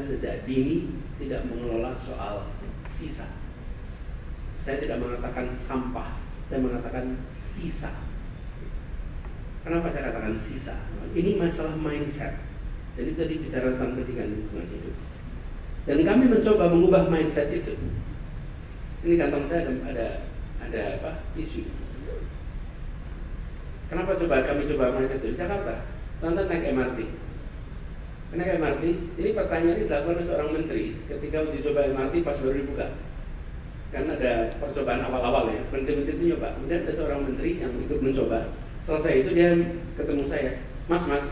sejak dini tidak mengelola soal sisa. Saya tidak mengatakan sampah, saya mengatakan sisa. Kenapa saya katakan sisa? Ini masalah mindset. Jadi tadi bicara tentang pendidikan lingkungan hidup. Dan kami mencoba mengubah mindset itu. Ini kantong saya ada apa? Isu. Kenapa kami coba mindset itu? Di Jakarta, tonton naik MRT. Naik MRT, ini pertanyaan ini dilakukan oleh seorang menteri ketika uji coba MRT pas baru dibuka. Karena ada percobaan awal-awal ya, menteri-menteri itu nyoba. Kemudian ada seorang menteri yang ikut mencoba. Selesai itu dia ketemu saya, Mas,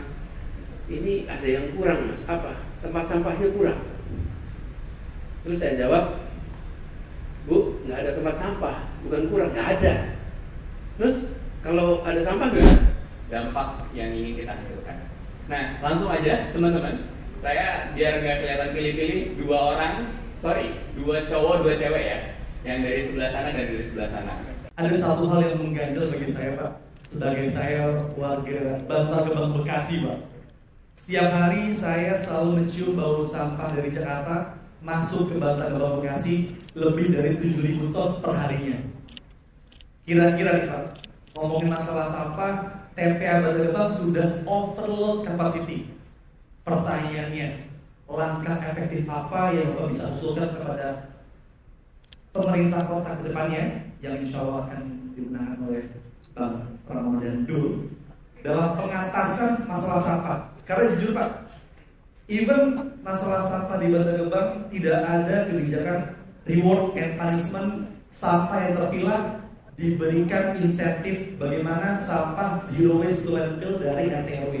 ini ada yang kurang Mas, apa? Tempat sampahnya kurang. Terus saya jawab, Bu, nggak ada tempat sampah, bukan kurang, nggak ada. Terus kalau ada sampah nggak? Dampak yang ingin kita hasilkan. Nah, langsung aja teman-teman, saya biar nggak kelihatan pilih-pilih, dua cowok, dua cewek ya, yang dari sebelah sana dan dari sebelah sana. Ada satu hal yang mengganjal bagi saya, Pak. Sebagai saya warga Bantar Gebang Bekasi, Pak. Setiap hari saya selalu mencium bau sampah dari Jakarta masuk ke Bantar Gebang Bekasi lebih dari 7.000 ton per harinya. Kira-kira nih Pak, ngomongin masalah sampah, TPA Bantar Gebang sudah overload capacity. Pertanyaannya, langkah efektif apa yang Bapak bisa usulkan kepada pemerintah kota ke depannya yang insya Allah akan digunakan oleh Bang Pramono dan Dul dalam pengatasan masalah sampah? Karena jujur Pak, even masalah sampah di Bantar Gebang tidak ada kebijakan reward and punishment sampah yang terpilah diberikan insentif bagaimana sampah zero waste to landfill dari RT/RW.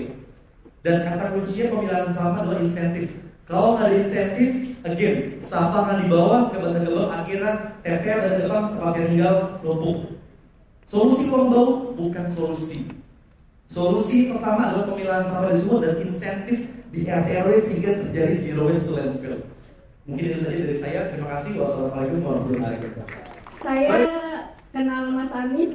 Dan kata kuncinya pemilihan sampah adalah insentif. Kalau nggak ada insentif, again, sampah akan dibawa ke Bantar Gebang, akhirnya TPA Bantar Gebang tempat tinggal lumpuh. Solusi uang bau bukan solusi. Solusi pertama adalah pemilahan sampah di semua dan insentif di RT/RW sehingga terjadi zero waste to landfill. Mungkin itu saja dari saya. Terima kasih. Wassalamualaikum warahmatullahi wabarakatuh. Saya kenal Mas Anies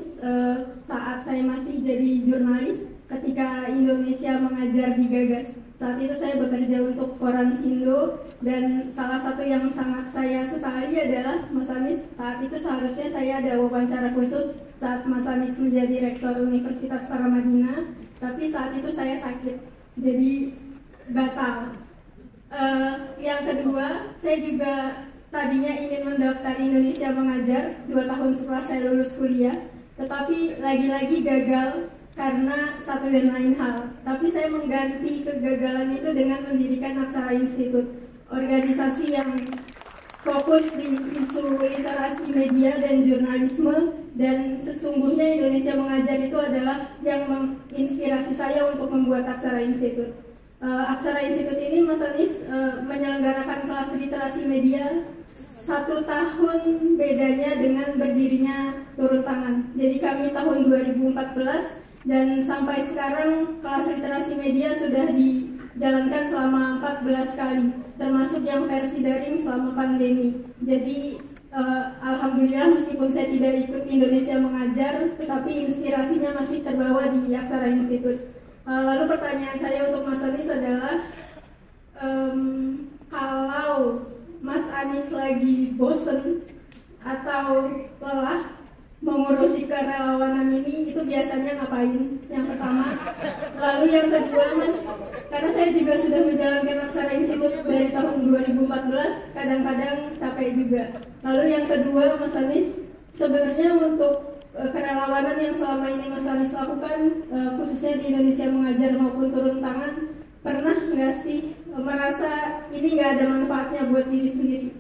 saat saya masih jadi jurnalis ketika Indonesia Mengajar digagas. Saat itu saya bekerja untuk koran Sindo dan salah satu yang sangat saya sesali adalah Mas Anies saat itu seharusnya saya ada wawancara khusus saat Mas Anies menjadi rektor Universitas Paramadina, tapi saat itu saya sakit, jadi batal. Yang kedua, saya juga tadinya ingin mendaftar Indonesia Mengajar 2 tahun setelah saya lulus kuliah, tetapi lagi-lagi gagal karena satu dan lain hal. Tapi saya mengganti kegagalan itu dengan mendirikan Aksara Institute, organisasi yang fokus di isu literasi media dan jurnalisme, dan sesungguhnya Indonesia Mengajar itu adalah yang menginspirasi saya untuk membuat Aksara Institute. Aksara Institute ini Mas Anies menyelenggarakan kelas literasi media 1 tahun bedanya dengan berdirinya Turun Tangan. Jadi kami tahun 2014 dan sampai sekarang kelas literasi media sudah dijalankan selama 14 kali, termasuk yang versi daring selama pandemi. Jadi alhamdulillah meskipun saya tidak ikut Indonesia Mengajar, tetapi inspirasinya masih terbawa di Aksara Institute. Lalu pertanyaan saya untuk Mas Anies adalah, kalau Mas Anies lagi bosen atau lelah mengurusi kerelawanan ini, itu biasanya ngapain? Yang pertama. Lalu yang kedua Mas, karena saya juga sudah menjalankan Aksara Institute dari tahun 2014, kadang-kadang capek juga. Lalu yang kedua Mas Anies, sebenarnya untuk kerelawanan yang selama ini Mas Anies lakukan, khususnya di Indonesia Mengajar maupun Turun Tangan, pernah nggak sih merasa ini nggak ada manfaatnya buat diri sendiri?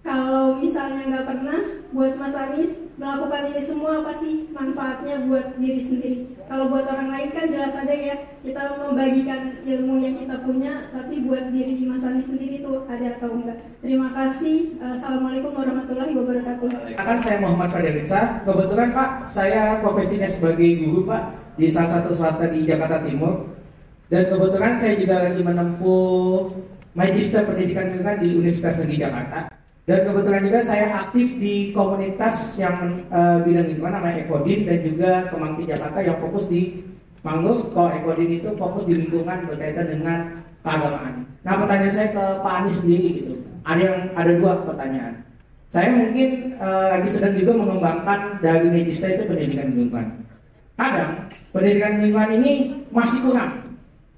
Kalau misalnya nggak pernah, buat Mas Anies melakukan ini semua apa sih manfaatnya buat diri sendiri? Kalau buat orang lain kan jelas ada ya, kita membagikan ilmu yang kita punya, tapi buat diri Mas Anies sendiri tuh ada atau enggak? Terima kasih. Assalamualaikum warahmatullahi wabarakatuh. Saya Muhammad Fadilisa. Kebetulan Pak, saya profesinya sebagai guru Pak di salah satu swasta di Jakarta Timur. Dan kebetulan saya juga lagi menempuh Magister Pendidikan Lingkungan di Universitas Negeri Jakarta. Dan kebetulan juga saya aktif di komunitas yang bidang lingkungan namanya Ekodin, dan juga Kemangti Jakarta yang fokus di mangrove. Kalau Ekodin itu fokus di lingkungan berkaitan dengan keagamaan. Nah, pertanyaan saya ke Pak Anies sendiri gitu. Ada dua pertanyaan. Saya mungkin lagi sedang juga mengembangkan dari Magista itu pendidikan lingkungan. Kadang pendidikan lingkungan ini masih kurang.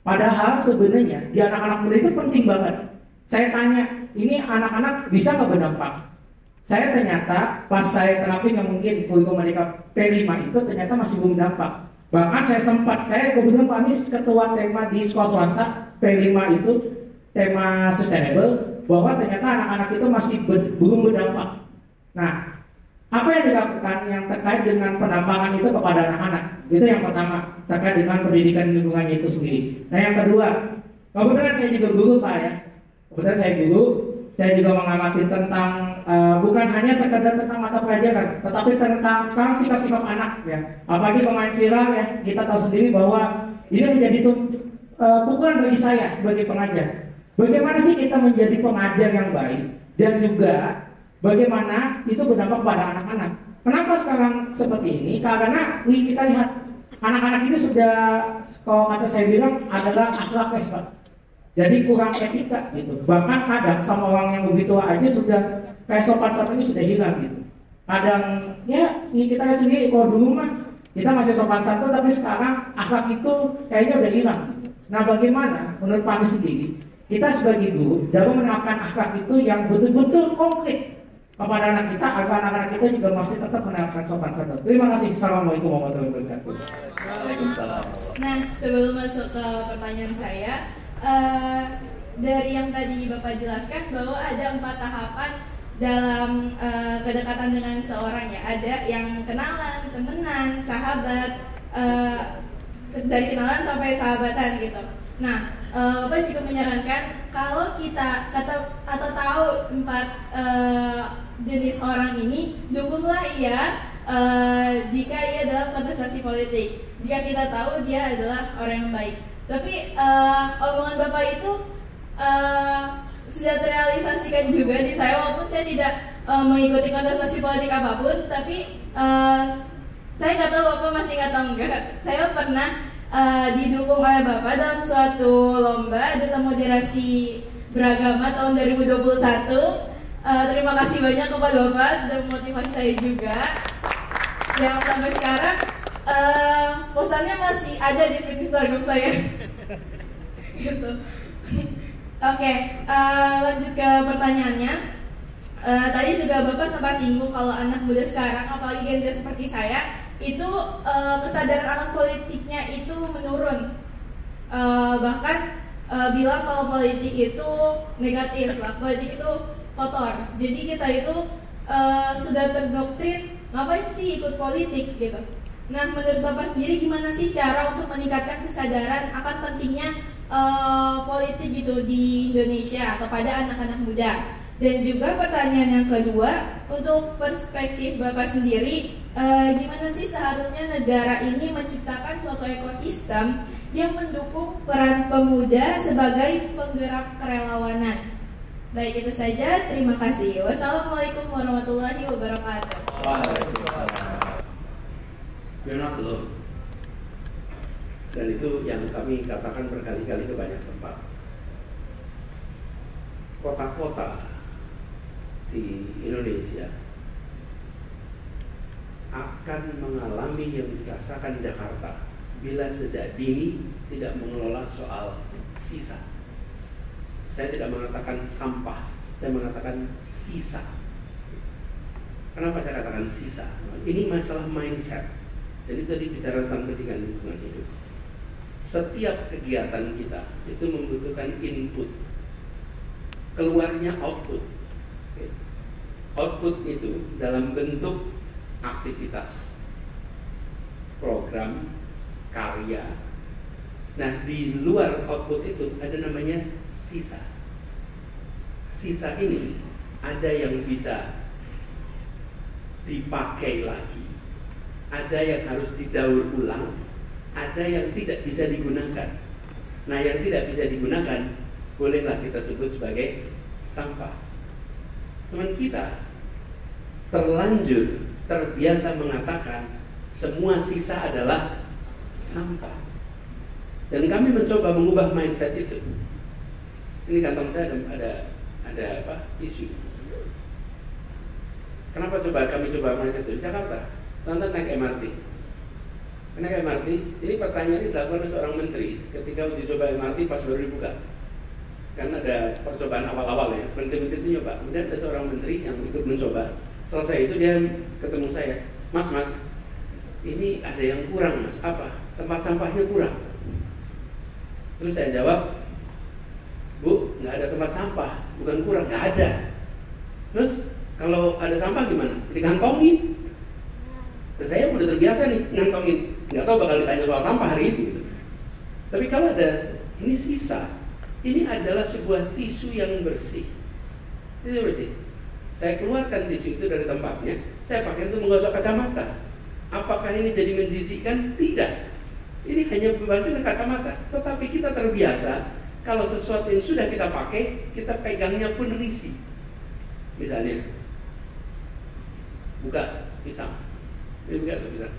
Padahal sebenarnya di anak-anak muda itu penting banget. Saya tanya, ini anak-anak bisa nggak berdampak? Saya ternyata pas saya terapin yang mungkin kurikulum Merdeka P5 itu ternyata masih belum dampak. Bahkan saya kebetulan Pak Anies ketua tema di sekolah swasta P5 itu tema sustainable, bahwa ternyata anak-anak itu masih belum berdampak. Nah, apa yang dilakukan yang terkait dengan pendampakan itu kepada anak-anak? Itu yang pertama, terkait dengan pendidikan lingkungannya itu sendiri. Nah, yang kedua, kebetulan saya juga guru Pak ya. Kebetulan saya guru, saya juga mengamati tentang bukan hanya sekedar tentang mata pelajaran, tetapi tentang sekarang sikap-sikap anak ya. Apalagi pemain viral ya, kita tahu sendiri bahwa ini menjadi pukulan bagi saya sebagai pengajar. Bagaimana sih kita menjadi pengajar yang baik dan juga bagaimana itu berdampak pada anak-anak. Kenapa sekarang seperti ini? Karena kita lihat anak-anak ini sudah, kalau kata saya bilang adalah akhlakles Pak. Jadi kurang etika gitu. Bahkan kadang sama orang yang lebih tua aja sudah kayak sopan santunnya sudah hilang gitu. Kadang ya kita lihat sendiri, kalau dulu mah kita masih sopan santun, tapi sekarang akhlak itu kayaknya udah hilang. Nah, bagaimana menurut Pak Anies sendiri kita sebagai guru dapat menerapkan akhlak itu yang betul-betul konkret kepada anak kita, agar anak-anak kita juga masih tetap menerapkan sopan santun. Terima kasih. Assalamualaikum warahmatullahi wabarakatuh. Nah, sebelum masuk ke pertanyaan saya, dari yang tadi Bapak jelaskan bahwa ada 4 tahapan dalam kedekatan dengan seorang ya. Ada yang kenalan, temenan, sahabat, dari kenalan sampai sahabatan gitu. Nah, Bapak juga menyarankan kalau kita atau tahu 4 jenis orang ini, dukunglah ia jika ia dalam kontestasi politik. Jika kita tahu dia adalah orang yang baik. Tapi omongan Bapak itu sudah terrealisasikan juga di saya, walaupun saya tidak mengikuti kontestasi politik apapun. Tapi saya nggak tahu Bapak masih ingat atau enggak. Saya pernah didukung oleh Bapak dalam suatu lomba duta moderasi beragama tahun 2021. Terima kasih banyak kepada Bapak sudah memotivasi saya juga. Yang sampai sekarang posannya masih ada di feed Instagram saya. Gitu. Oke, lanjut ke pertanyaannya. Tadi juga Bapak sempat singgung kalau anak muda sekarang, apalagi Gen Z seperti saya, itu kesadaran akan politiknya itu menurun. Bahkan bilang kalau politik itu negatif lah, politik itu kotor. Jadi kita itu sudah terdoktrin ngapain sih ikut politik gitu. Nah, menurut Bapak sendiri gimana sih cara untuk meningkatkan kesadaran akan pentingnya politik gitu di Indonesia kepada anak-anak muda? Dan juga pertanyaan yang kedua, untuk perspektif Bapak sendiri, gimana sih seharusnya negara ini menciptakan suatu ekosistem yang mendukung peran pemuda sebagai penggerak kerelawanan? Baik, itu saja. Terima kasih. Wassalamualaikum warahmatullahi wabarakatuh. Waalaikumsalam. You're not alone. Dan itu yang kami katakan berkali-kali ke banyak tempat. Kota-kota di Indonesia akan mengalami yang dirasakan Jakarta bila sejak dini tidak mengelola soal sisa. Saya tidak mengatakan sampah, saya mengatakan sisa. Kenapa saya katakan sisa? Ini masalah mindset. Jadi tadi bicara tentang pendidikan lingkungan hidup. Setiap kegiatan kita itu membutuhkan input, keluarnya output. Output itu dalam bentuk aktivitas, program, karya. Nah, di luar output itu ada namanya sisa. Sisa ini ada yang bisa dipakai lagi, ada yang harus didaur ulang, ada yang tidak bisa digunakan. Nah, yang tidak bisa digunakan bolehlah kita sebut sebagai sampah. Teman kita terbiasa mengatakan semua sisa adalah sampah. Dan kami mencoba mengubah mindset itu. Ini kantong saya ada apa? Tisu. Kenapa kami coba mindset itu? Jakarta, nonton naik MRT. Naik MRT, ini pertanyaan ini dilakukan oleh seorang menteri ketika uji coba MRT pas baru dibuka. Karena ada percobaan awal-awal ya, menteri-menteri itu nyoba. Kemudian ada seorang menteri yang ikut mencoba. Selesai itu dia ketemu saya, Mas, ini ada yang kurang Mas, apa? Tempat sampahnya kurang. Terus saya jawab, Bu, nggak ada tempat sampah, bukan kurang, nggak ada. Terus kalau ada sampah gimana? Dikantongin. Dan saya udah terbiasa nih ngantongin, nggak tahu bakal ditanya soal sampah hari itu. Gitu. Tapi kalau ada, ini sisa. Ini adalah sebuah tisu yang bersih. Tisu bersih. Saya keluarkan tisu itu dari tempatnya, saya pakai untuk menggosok kacamata. Apakah ini jadi menjijikkan? Tidak. Ini hanya membasuh kacamata. Tetapi kita terbiasa, kalau sesuatu yang sudah kita pakai, kita pegangnya pun risih. Misalnya, buka pisang. Ini buka pisang.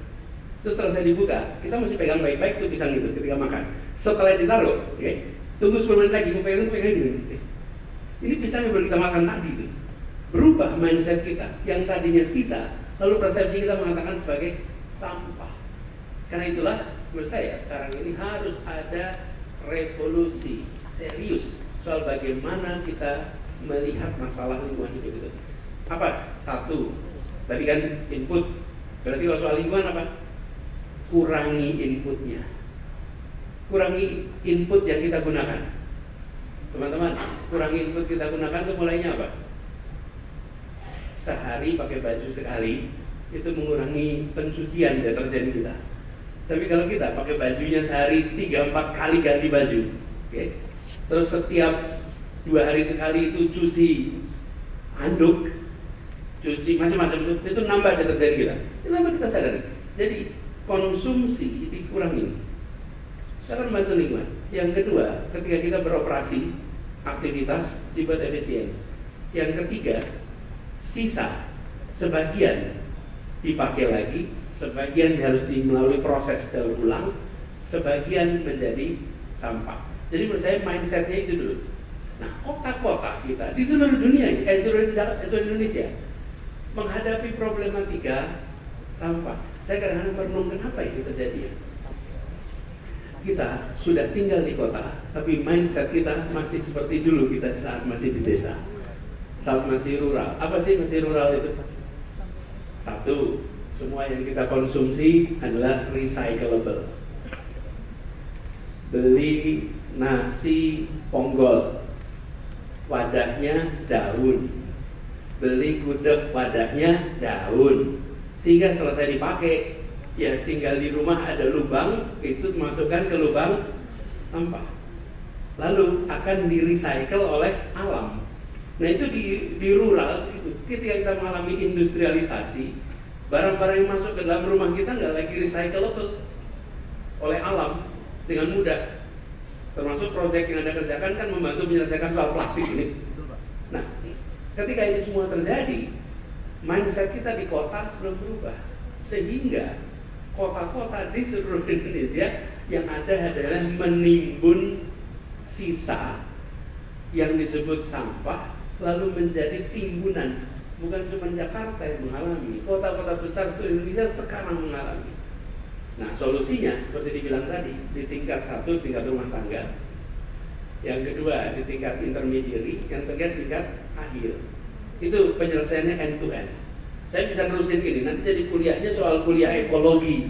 Terus selesai dibuka, kita mesti pegang baik-baik tuh pisang itu ketika makan. Setelah ditaruh, okay, tunggu 10 menit lagi, pegang gini. Ini pisang yang baru kita makan tadi tuh. Berubah mindset kita yang tadinya sisa, lalu persepsi kita mengatakan sebagai sampah. Karena itulah menurut saya sekarang ini harus ada revolusi serius soal bagaimana kita melihat masalah lingkungan hidup itu. Apa? Satu, tadi kan input. Berarti kalau soal lingkungan apa? Kurangi inputnya. Kurangi input yang kita gunakan. Teman-teman, kurangi input kita gunakan itu mulainya apa? Sehari pakai baju sekali, itu mengurangi pencucian deterjen kita. Tapi kalau kita pakai bajunya sehari 3-4 kali ganti baju, okay? Terus setiap 2 hari sekali itu cuci handuk, cuci macam-macam, itu nambah deterjen kita. Itu nambah kita sadari. Jadi konsumsi dikurangi. Kita akan membantu lingkungan. Yang kedua, ketika kita beroperasi, aktivitas dibuat efisien. Yang ketiga, sisa sebagian dipakai lagi, sebagian harus melalui proses daur ulang, sebagian menjadi sampah. Jadi menurut saya mindsetnya itu dulu. Nah, kota-kota kita di seluruh dunia, seluruh Indonesia menghadapi problematika sampah. Saya kadang-kadang merenung kenapa itu terjadi. Kita sudah tinggal di kota, tapi mindset kita masih seperti dulu kita saat masih di desa, saat masih rural. Apa sih masih rural itu? Satu, semua yang kita konsumsi adalah recyclable. Beli nasi ponggol, wadahnya daun. Beli gudeg, wadahnya daun. Sehingga selesai dipakai, ya tinggal di rumah ada lubang, itu masukkan ke lubang sampah. Lalu akan di-recycle oleh alam. Nah itu di rural, itu ketika kita mengalami industrialisasi, barang-barang yang masuk ke dalam rumah kita nggak lagi recyclable oleh alam dengan mudah. Termasuk proyek yang Anda kerjakan kan membantu menyelesaikan soal plastik ini. Nah, ketika ini semua terjadi, mindset kita di kota belum berubah. Sehingga kota-kota di seluruh Indonesia yang ada adalah menimbun sisa yang disebut sampah, lalu menjadi timbunan. Bukan cuma Jakarta yang mengalami, kota-kota besar seluruh Indonesia sekarang mengalami. Nah, solusinya seperti dibilang tadi, di tingkat 1 tingkat rumah tangga, yang kedua di tingkat intermediary, yang ketiga tingkat akhir. Itu penyelesaiannya end to end. Saya bisa nerusin ini, nanti jadi kuliahnya soal kuliah ekologi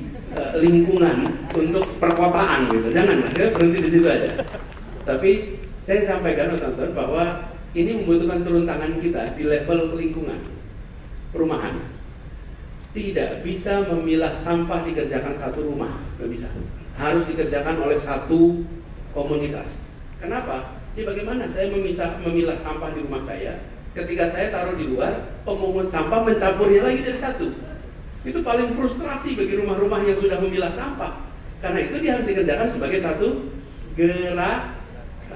lingkungan untuk perkotaan gitu. Jangan, berhenti di situ aja. Tapi saya sampaikan teman-teman bahwa ini membutuhkan turun tangan kita di level lingkungan, perumahan. Tidak bisa memilah sampah dikerjakan satu rumah, nggak bisa. Harus dikerjakan oleh satu komunitas. Kenapa? Jadi bagaimana saya memilah sampah di rumah saya? Ketika saya taruh di luar, pemungut sampah mencampurnya lagi dari satu. Itu paling frustrasi bagi rumah-rumah yang sudah memilah sampah. Karena itu dia harus dikerjakan sebagai satu gerak.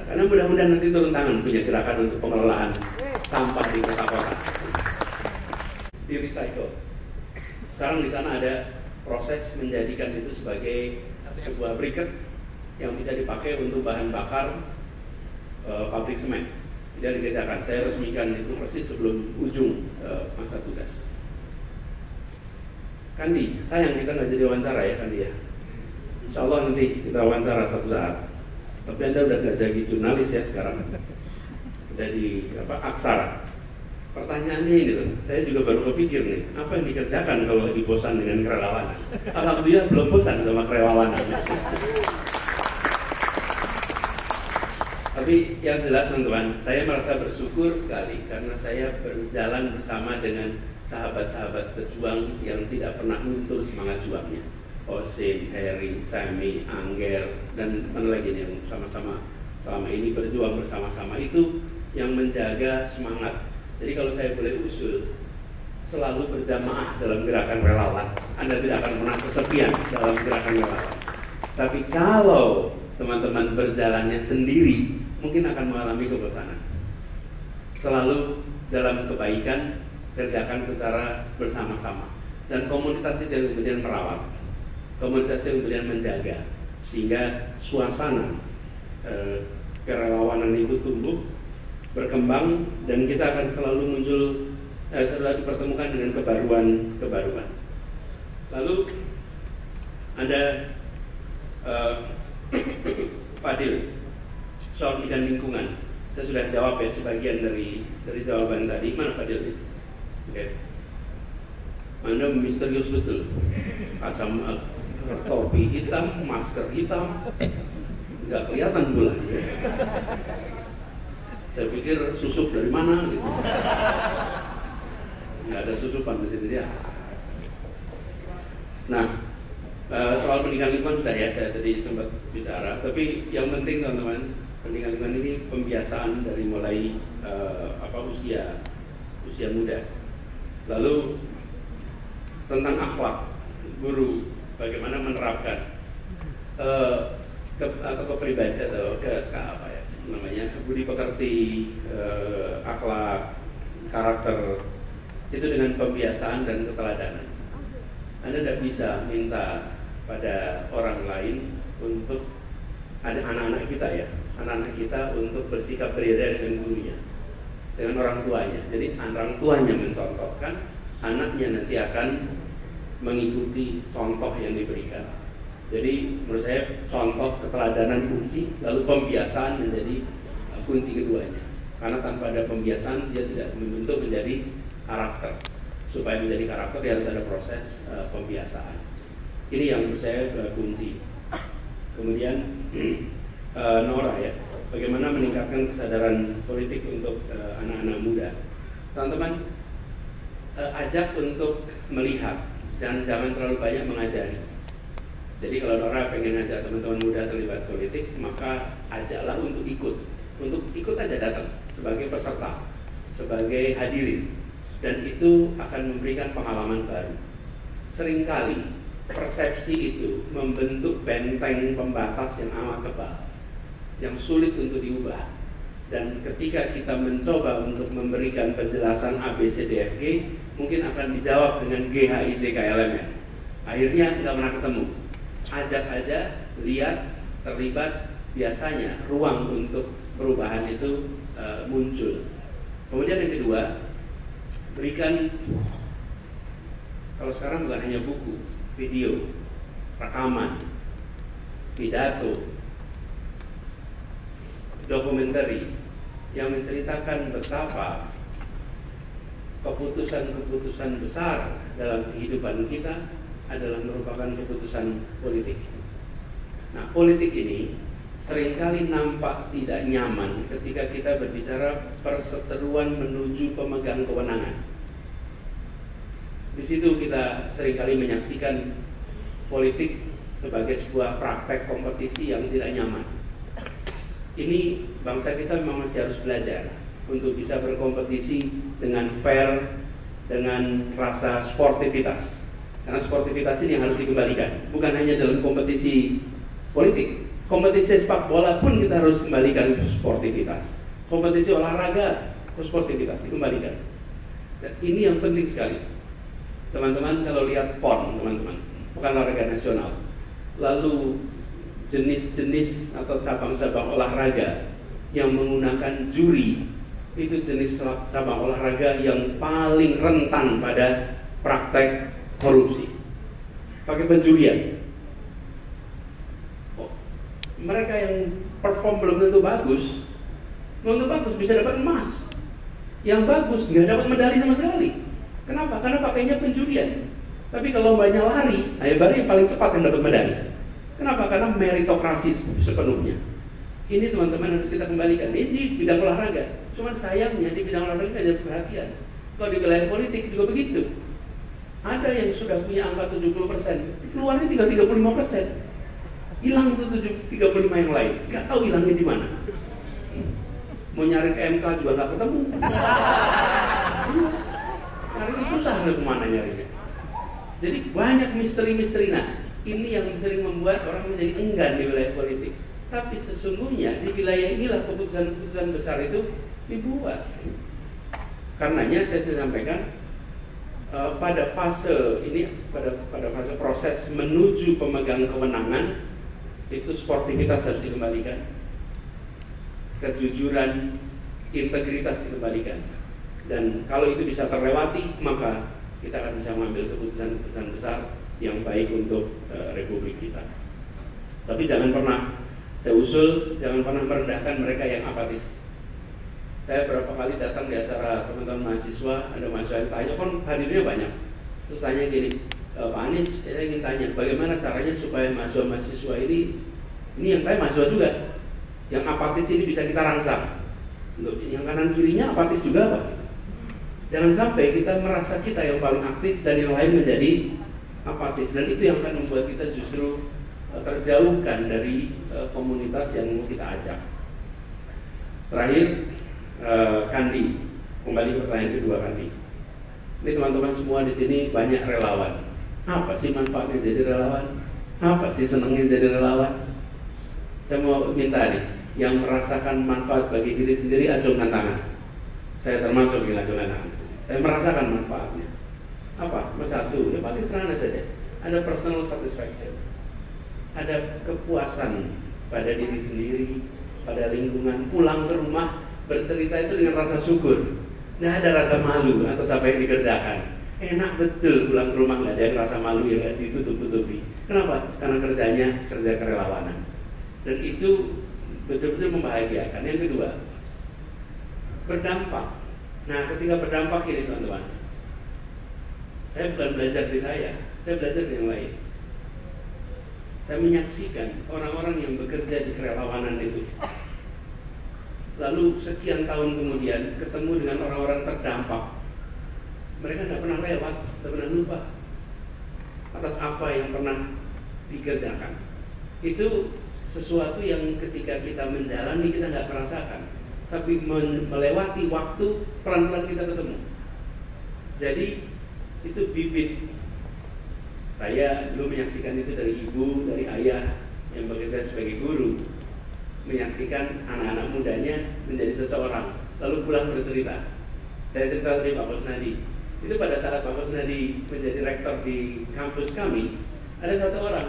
Karena mudah-mudahan nanti turun tangan punya gerakan untuk pengelolaan sampah di kota-kota. Di recycle. Sekarang di sana ada proses menjadikan itu sebagai sebuah briket yang bisa dipakai untuk bahan bakar pabrik semen. Tidak dikerjakan. Saya resmikan itu persis sebelum ujung masa tugas. Kandi, sayang kita nggak jadi wawancara ya Kandi ya. Insya Allah nanti kita wawancara suatu saat. Tapi Anda udah nggak jadi jurnalis ya sekarang. Udah di Aksara. Pertanyaannya ini loh, saya juga baru kepikir nih, apa yang dikerjakan kalau lagi bosan dengan kerelawanan? Alhamdulillah belum bosan sama kerelawanan. Tapi yang jelas teman-teman, saya merasa bersyukur sekali karena saya berjalan bersama dengan sahabat-sahabat pejuang yang tidak pernah luntur semangat juangnya. Osin, Heri, Sami, Angger, dan mana lagi yang sama-sama selama ini berjuang bersama-sama itu yang menjaga semangat. Jadi kalau saya boleh usul, selalu berjamaah dalam gerakan relawan. Anda tidak akan pernah kesepian dalam gerakan relawan. Tapi kalau teman-teman berjalannya sendiri, mungkin akan mengalami kebosanan. Selalu dalam kebaikan, kerjakan secara bersama-sama. Dan komunitas itu yang kemudian merawat, komunitas yang kemudian menjaga, sehingga suasana kerelawanan itu tumbuh, berkembang, dan kita akan selalu muncul, selalu dipertemukan dengan kebaruan. Lalu ada Fadil soal pendidikan lingkungan. Saya sudah jawab ya sebagian dari jawaban tadi. Mana Fadil? Oke. Anda misterius betul. Kacam topi hitam, masker hitam, nggak kelihatan pula. Saya pikir susup dari mana gitu. Nggak ada susupan di sini dia. Nah, soal pendidikan lingkungan sudah ya, saya tadi sempat bicara. Tapi yang penting teman-teman, pendidikan lingkungan ini pembiasaan dari mulai usia muda. Lalu tentang akhlak guru, bagaimana menerapkan kepribadian atau budi pekerti, akhlak, karakter itu dengan pembiasaan dan keteladanan. Anda tidak bisa minta pada orang lain untuk ada anak-anak kita ya, anak-anak kita untuk bersikap berbeda dengan gurunya, dengan orang tuanya. Jadi orang tuanya mencontohkan, anaknya nanti akan mengikuti contoh yang diberikan. Jadi menurut saya contoh keteladanan kunci, lalu pembiasaan menjadi kunci keduanya. Karena tanpa ada pembiasaan dia tidak membentuk menjadi karakter. Supaya menjadi karakter dia harus ada proses pembiasaan. Ini yang menurut saya kunci. Kemudian Nora ya, bagaimana meningkatkan kesadaran politik untuk anak-anak muda. Teman-teman, ajak untuk melihat dan jangan terlalu banyak mengajari. Jadi kalau Nora pengen ajak teman-teman muda terlibat politik, maka ajaklah untuk ikut aja datang sebagai peserta, sebagai hadirin, dan itu akan memberikan pengalaman baru. Seringkali persepsi itu membentuk benteng pembatas yang amat tebal, yang sulit untuk diubah. Dan ketika kita mencoba untuk memberikan penjelasan ABCDFG, mungkin akan dijawab dengan GHIJKLMN. Akhirnya nggak pernah ketemu. Ajak aja, lihat, terlibat, biasanya ruang untuk perubahan itu muncul. Kemudian yang kedua, berikan, kalau sekarang bukan hanya buku, video, rekaman, pidato, dokumenter yang menceritakan betapa keputusan-keputusan besar dalam kehidupan kita adalah merupakan keputusan politik. Nah, politik ini seringkali nampak tidak nyaman ketika kita berbicara perseteruan menuju pemegang kewenangan. Di situ kita seringkali menyaksikan politik sebagai sebuah praktek kompetisi yang tidak nyaman. Ini bangsa kita memang masih harus belajar untuk bisa berkompetisi dengan fair, dengan rasa sportivitas. Karena sportivitas ini yang harus dikembalikan, bukan hanya dalam kompetisi politik. Kompetisi sepak bola pun kita harus kembalikan ke sportivitas. Kompetisi olahraga ke sportivitas dikembalikan. Dan ini yang penting sekali. Teman-teman kalau lihat PON, teman-teman, bukan olahraga nasional, lalu jenis-jenis atau cabang-cabang olahraga yang menggunakan juri itu jenis cabang olahraga yang paling rentan pada praktek korupsi. Pakai penjurian. Mereka yang perform belum tentu bagus bisa dapat emas. Yang bagus nggak dapat medali sama sekali. Kenapa? Karena pakainya penjurian. Tapi kalau lombanya lari, baru yang paling cepat yang dapat medali. Kenapa? Karena meritokrasi sepenuhnya. Ini teman-teman harus kita kembalikan. Ini di bidang olahraga. Cuman sayangnya di bidang olahraga tidak ada perhatian. Kalau di wilayah politik juga begitu. Ada yang sudah punya angka 70%, keluarnya tinggal 35%. Hilang itu 35 yang lain. Gak tahu hilangnya di mana. Mau nyari ke MK juga nggak ketemu. Nyari susah kemana nyarinya. Jadi banyak misteri-misteri. Nah, ini yang sering membuat orang menjadi enggan di wilayah politik. Tapi sesungguhnya di wilayah inilah keputusan-keputusan besar itu dibuat. Karenanya saya sampaikan pada fase ini, pada fase proses menuju pemegang kewenangan itu sportivitas harus dikembalikan, kejujuran, integritas dikembalikan. Dan kalau itu bisa terlewati, maka kita akan bisa mengambil keputusan-keputusan besar yang baik untuk republik kita. Tapi jangan pernah, saya usul, jangan pernah merendahkan mereka yang apatis. Saya berapa kali datang di acara teman-teman mahasiswa, ada mahasiswa yang tanya, kan hadirnya banyak. Terus tanya gini, Pak Anies, saya ingin tanya, bagaimana caranya supaya mahasiswa-mahasiswa ini yang tanya mahasiswa juga, yang apatis ini bisa kita rangsang. Untuk yang kanan kirinya apatis juga Pak. Jangan sampai kita merasa kita yang paling aktif dan yang lain menjadi apatis, dan itu yang akan membuat kita justru terjauhkan dari komunitas yang mau kita ajak. Terakhir, Kandi, kembali ke pertanyaan kedua Kandi. Ini teman-teman semua di sini banyak relawan. Apa sih manfaatnya jadi relawan? Apa sih senangnya jadi relawan? Saya mau minta nih, yang merasakan manfaat bagi diri sendiri acungkan tangan. Saya termasuk yang acungkan tangan. Saya merasakan manfaatnya. Apa? Satu, ya paling sederhana saja. Ada personal satisfaction. Ada kepuasan pada diri sendiri, pada lingkungan. Pulang ke rumah bercerita itu dengan rasa syukur. Nggak ada rasa malu atas apa yang dikerjakan. Enak betul pulang ke rumah, nggak ada yang rasa malu yang nggak ditutup-tutupi. Kenapa? Karena kerjanya kerja kerelawanan. Dan itu betul-betul membahagiakan. Yang kedua, berdampak. Nah, ketika berdampak ini teman-teman, saya bukan belajar dari saya belajar dari yang lain. Saya menyaksikan orang-orang yang bekerja di kerelawanan itu. Lalu sekian tahun kemudian ketemu dengan orang-orang terdampak. Mereka tidak pernah lewat, tidak pernah lupa atas apa yang pernah dikerjakan. Itu sesuatu yang ketika kita menjalani kita nggak merasakan, tapi melewati waktu pelan-pelan kita ketemu. Jadi itu bibit. Saya dulu menyaksikan itu dari ibu, dari ayah yang bekerja sebagai guru, menyaksikan anak-anak mudanya menjadi seseorang, lalu pulang bercerita. Saya cerita dari Pak Kusnadi. Itu pada saat Pak Kusnadi menjadi rektor di kampus kami, ada satu orang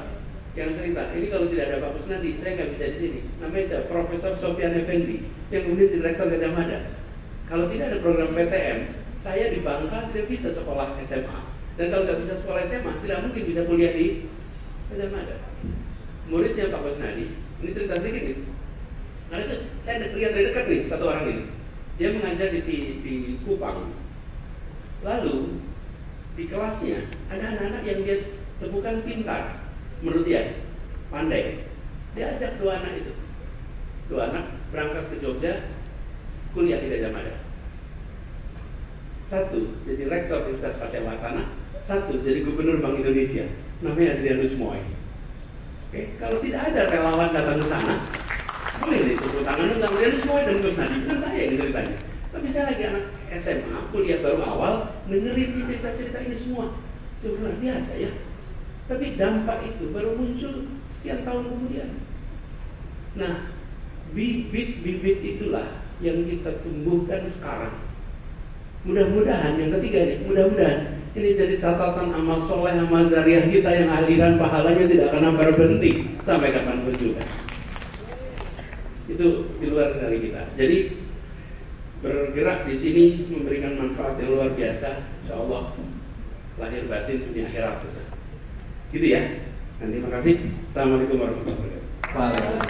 yang cerita, ini kalau tidak ada Pak Kusnadi, saya nggak bisa di sini. Namanya siapa? Profesor Sofyan Effendi, yang kemudian jadi rektor Gajah Mada. Kalau tidak ada program PTM, saya di Bangka tidak bisa sekolah SMA. Dan kalau nggak bisa sekolah SMA, tidak mungkin bisa kuliah di Gajah Mada. Muridnya Pak Kusnadi, ini cerita sedikit nih. Nah itu, saya lihat dari dekat nih satu orang ini. Dia mengajar di Kupang. Lalu di kelasnya ada anak-anak yang dia temukan pintar, menurut dia pandai. Dia ajak dua anak itu. Dua anak berangkat ke Jogja, kuliah di Gajah Mada. Satu jadi rektor Universitas Satya Wacana, satu jadi gubernur Bank Indonesia. Namanya Adrianus Moy. Oke, kalau tidak ada relawan datang ke sana, boleh nih tepuk tangan untuk Adrianus Moy dan Kusnadi. Bukan saya yang ceritanya. Tapi saya lagi anak SMA, kuliah baru awal, dengerin cerita-cerita ini semua. Luar biasa ya. Tapi dampak itu baru muncul sekian tahun kemudian. Nah, bibit-bibit itulah yang kita tumbuhkan sekarang. Mudah-mudahan, yang ketiga nih, mudah-mudahan ini jadi catatan amal soleh, amal jariah kita yang aliran pahalanya tidak akan berhenti sampai kapanpun juga. Itu di luar dari kita. Jadi bergerak di sini memberikan manfaat yang luar biasa, insya Allah lahir batin dunia akhirat. Gitu ya. Dan terima kasih. Assalamualaikum warahmatullahi wabarakatuh.